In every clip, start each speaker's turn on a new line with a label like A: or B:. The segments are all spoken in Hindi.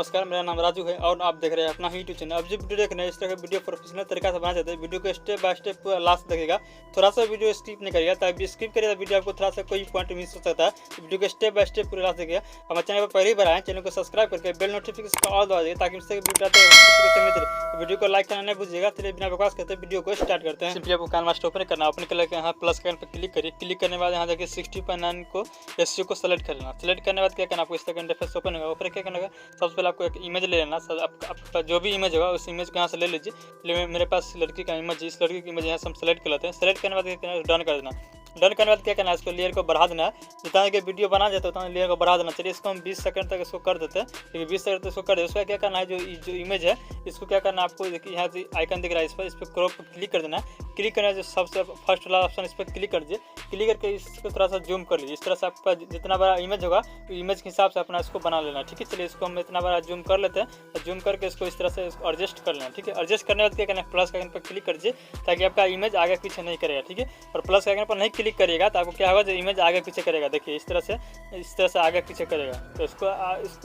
A: नमस्कार, मेरा नाम राजू है और आप देख रहे हैं अपना यूट्यूब चैनल। अब जो वीडियो देख रहे हैं इस तरह का वीडियो प्रोफेशनल तरीका से बनाना चाहते हैं, वीडियो को स्टेप बाय स्टेप पूरा लास्ट देखिएगा। थोड़ा सा वीडियो स्किप नहीं करिएगा, ताकि स्किप करिएगा वीडियो आपको थोड़ा सा कोई पॉइंट मिस हो सकता है। वीडियो को स्टेप बाय स्टेप पूरा लास्ट देखिएगा। हमारे चैनल पर पहली बार आए, चैनल को सब्सक्राइब करके बेल नोटिफिकेशन को ऑल दबा दीजिए, ताकि इससे वीडियो को लाइक करना नहीं भूलिएगा। चलिए बिना बकवास करते वीडियो को स्टार्ट करते हैं। सिंपली आपको काइनमास्टर ओपन करना, ओपन करके यहाँ प्लस का पर क्लिक करिए। क्लिक करने के बाद यहाँ देखिए 60.9 को एसईओ को सेलेक्ट करना। सेलेक्ट करने के बाद क्या करना, आपको इस तरह का इंटरफेस ओपन होगा। ऊपर क्या करना है, सबसे पहले आपको एक इमेज ले लेना। आपका जो भी इमेज होगा उस इमेज को यहाँ से ले लीजिए। मेरे पास लड़की का इमेज है, इस लड़की की इमेज यहाँ से हम सेलेक्ट कर लेते हैं। सेलेक्ट करने के बाद क्या करना है, डन कर देना। डन करने के बाद क्या करना है, इसको लेयर को बढ़ा देना है। जितना कि वीडियो बना जाता है उतना लेयर को बढ़ा देना। चलिए इसको हम 20 सेकंड तक इसको कर देते हैं। क्योंकि 20 सेकंड तक इसको कर दे, उसका क्या करना है, जो इमेज है इसको क्या करना है, आपको देखिए यहाँ से आइकन दिख रहा है, इस पर क्रॉप पर क्लिक कर देना है। क्लिक करना है, जो सबसे फर्स्ट वाला ऑप्शन इस पर क्लिक कर दीजिए। क्लिक करके इसको थोड़ा सा जूम कर लीजिए। इस तरह से आपका जितना बड़ा इमेज होगा इमेज के हिसाब से अपना इसको बना लेना। ठीक है, चलिए इसको हम इतना बड़ा जूम कर लेते हैं। जूम करके इसको इस तरह से इसको एडजस्ट कर लेना। ठीक है, एडजस्ट करने के बाद क्या करना है, प्लस के आइकन पर क्लिक कर दीजिए, ताकि आपका इमेज आगे पीछे नहीं करेगा। ठीक है, और प्लस के आइकन पर नहीं क्लिक करिएगा तो आपको क्या होगा, जो इमेज आगे पीछे करेगा। देखिए इस तरह से आगे पीछे करेगा। तो इसको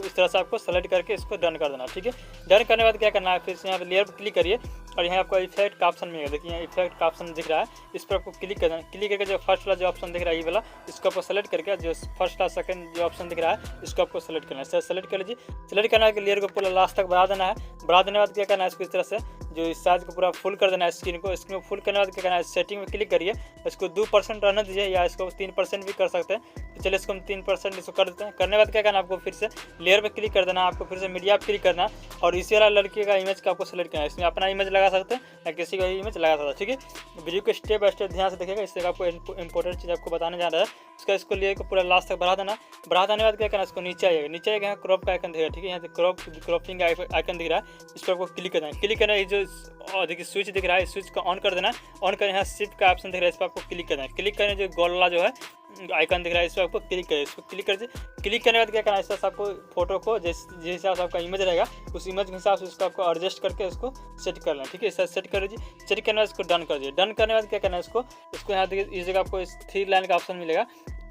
A: इस तरह से आपको सेलेक्ट करके इसको डन कर देना। ठीक है, डन करने के बाद क्या करना है, फिर से यहाँ पर लेयर पर क्लिक करिए और यहाँ आपको इफेक्ट का ऑप्शन मिलेगा। देखिए यहाँ इफेक्ट का ऑप्शन दिख रहा है, इस पर आपको क्लिक करना। क्लिक करके जो फर्स्ट वाला जो ऑप्शन दिख रहा है ये वाला, इसको आपको सेलेक्ट करके जो फर्स्ट वाला सेकंड जो ऑप्शन दिख रहा है इसको आपको सेलेक्ट करना है। सेलेक्ट कर लीजिए। सेलेक्ट करने के लेयर को पूरा लास्ट तक बढ़ा देना है। बढ़ा देने के बाद क्या करना है, इसको इस तरह से जो इस साइज को पूरा फुल कर देना है। स्क्रीन को फुल करने के बाद क्या करना है, सेटिंग में क्लिक करिए। इसको 2% रहने दीजिए, या इसको 3% भी कर सकते हैं। तो चलिए इसको हम 3% इसको कर देते हैं। करने के बाद क्या करना है, आपको फिर से लेयर पे क्लिक कर देना है। आपको फिर से मीडिया पे क्लिक करना है और इसी वाला लड़की का इमेज का आपको सेलेक्ट करना है। इसमें अपना इमेज लगा सकते हैं या किसी का इमेज लगा सकते हैं। ठीक है, वीडियो को स्टेप बाय स्टेप ध्यान से देखिएगा। इससे आपको इंपॉर्टेंट चीज़ आपको बताने जा रहा है। उसका इसको लेयर को पूरा लास्ट तक बढ़ा देना। बढ़ा देने के बाद क्या करना है, इसको नीचे आइएगा। नीचे आएगा, यहाँ क्रॉप का आइकन दिखेगा। ठीक है, यहाँ से क्रॉपिंग का आइकन दिख रहा है, इस पर आपको क्लिक करना है। क्लिक करना है, जो देखिए स्विच दिख रहा है, इस स्विच को ऑन कर देना है। ऑन कर यहाँ शिफ्ट का ऑप्शन दिख रहा है, इस पर आपको क्लिक करना है। क्लिक करने जो गोल वाला जो है आइकन दिख रहा है, इस पर आपको क्लिक करें। इसको क्लिक कर दीजिए। क्लिक करने के बाद क्या करना है, इस तरह से आपको फोटो को जिस हिसाब से आपका इमेज रहेगा उस इमेज के हिसाब से इसको आपको एडजस्ट करके इसको सेट कर लेना। ठीक है, इस तरह सेट कर लीजिए। सेट करने के बाद इसको डन कर दीजिए। डन करने के बाद क्या करना है, इसको यहाँ देखिए इस जगह आपको इस 3 लाइन का ऑप्शन मिलेगा।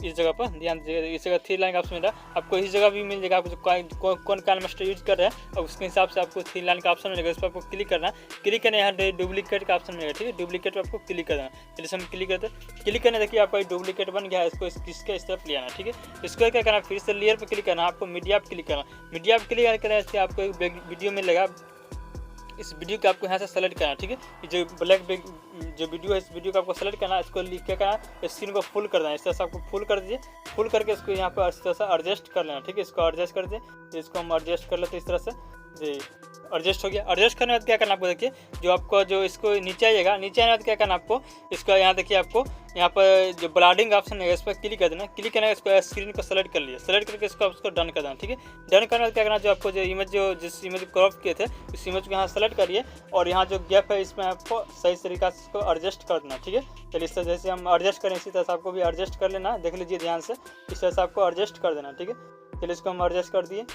A: इस जगह पर ध्यान दीजिए, इस जगह 3 लाइन का ऑप्शन मिल रहा है। आपको इस जगह भी मिल जाएगा, आपको कौन काइनमास्टर यूज कर रहे हैं और उसके हिसाब से आपको 3 लाइन का ऑप्शन मिलेगा। इस पर आपको क्लिक करना है। क्लिक करने यहाँ डुप्लीकेट का ऑप्शन मिलेगा। ठीक है, डुप्लीकेट पर आपको क्लिक करना है। चलिए हम क्लिक करते हैं। क्लिक करने देखिए आपका डुप्लीकेट बन गया है। इसको इसके इस तरफ ले आना। ठीक है, इसको क्या करना, फिर से लेयर पर क्लिक करना। आपको मीडिया पर क्लिक करना। मीडिया पर क्लिक करना, इससे आपको एक वीडियो मिलेगा। इस वीडियो को आपको यहाँ से सेलेक्ट करना है। ठीक है, जो ब्लैक जो वीडियो है इस वीडियो को आपको सेलेक्ट करना है। इसको लिख के करना, स्क्रीन को फुल कर देना। इस तरह से आपको फुल कर दीजिए। फुल करके इसको यहाँ पर इस तरह से एडजस्ट कर लेना। ठीक है, इसको एडजस्ट कर दीजिए। इसको हम एडजस्ट कर लेते हैं इस तरह से। जी एडजस्ट हो गया। एडजस्ट करने के बाद क्या करना, आपको देखिए जो आपको जो इसको नीचे आइएगा। नीचे आने के बाद क्या करना, आपको इसको यहाँ देखिए, आपको यहाँ पर जो ब्लाडिंग ऑप्शन है इस पर क्लिक कर देना। क्लिक करने के बाद स्क्रीन को सेलेक्ट कर लिया। सेलेक्ट करके इसको डन कर देना। ठीक है, डन करने के बाद क्या करना, जो आपको जो इमेज जिस इमेज क्रॉप किए थे उस इमेज को यहाँ सेलेक्ट करिए और यहाँ जो गैप है इसमें आपको सही तरीका से इसको एडजस्ट कर देना। ठीक है, चलिए इस तरह जैसे हम एडजस्ट करें इसी तरह से आपको भी एडजस्ट कर लेना। देख लीजिए ध्यान से, इस तरह से आपको एडजस्ट कर देना। ठीक है, चलिए इसको हम एडजस्ट कर दिए।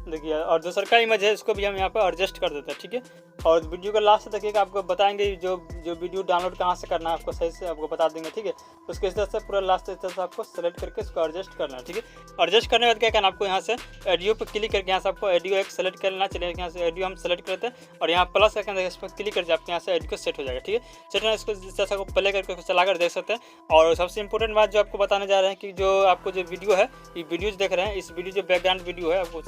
A: देखिए, और दूसरा का इमेज है इसको भी हम यहाँ पर एडजस्ट कर देते हैं। ठीक है, और वीडियो को लास्ट देखिएगा, आपको बताएंगे जो वीडियो डाउनलोड कहाँ से करना है, आपको सही से आपको बता देंगे। ठीक है, उसके इस तरह से पूरा लास्ट इस तरह से आपको सेलेक्ट करके इसको एडजस्ट करना है। ठीक है, एडजस्ट करने के बाद क्या करना, आपको यहाँ से ऑडियो पर क्लिक करके यहाँ से आपको ऑडियो एक सेलेक्ट कर लेना। चलिए यहाँ से ऑडियो हम सेलेक्ट करते हैं और यहाँ प्लस का इस पर क्लिक करके आपके यहाँ से ऑडियो सेट हो जाएगा। ठीक है, सेट होना, इसको इस तरह से आपको प्ले करके चला कर देख सकते हैं। और सबसे इंपॉर्टेंट बात जो आपको बताने जा रहे हैं कि जो आपको जो वीडियो है, ये वीडियोज देख रहे हैं, इस वीडियो जो बैकग्राउंड वीडियो है आपको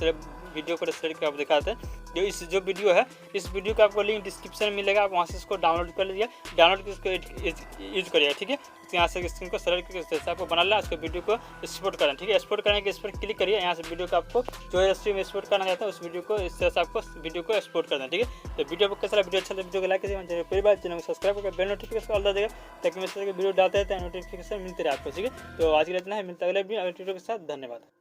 A: वीडियो को सेलेक्ट करके आप दिखाते हैं। जो वीडियो है इस वीडियो का आपको लिंक डिस्क्रिप्शन में मिलेगा, आप वहाँ से इसको डाउनलोड कर लीजिए। डाउनलोड करके इसको यूज करिएगा। ठीक है, यहाँ से स्क्रीन को सेलेक्ट करके जैसे आपको बना लेना, इसको वीडियो को एक्सपोर्ट करना। ठीक है, एक्सपोर्ट करने के इस पर क्लिक करिए। यहाँ से वीडियो को आपको जो स्ट्रीम एक्सपोर्ट करना चाहता है उस वीडियो को इस तरह से आपको वीडियो को एक्सपोर्ट करना है। ठीक है, तो वीडियो को कैसा वीडियो अच्छा वीडियो को लाइक कीजिए, पहली बार चैनल को सब्सक्राइब करके बेल नोटिफिकेशन ऑल दीजिएगा, ताकि मैं इस तरह के वीडियो डालते हैं तो नोटिफिकेशन मिलते रहे आपको। ठीक है, तो आज के लिए इतना है, मिलता है अगले वीडियो के साथ। धन्यवाद।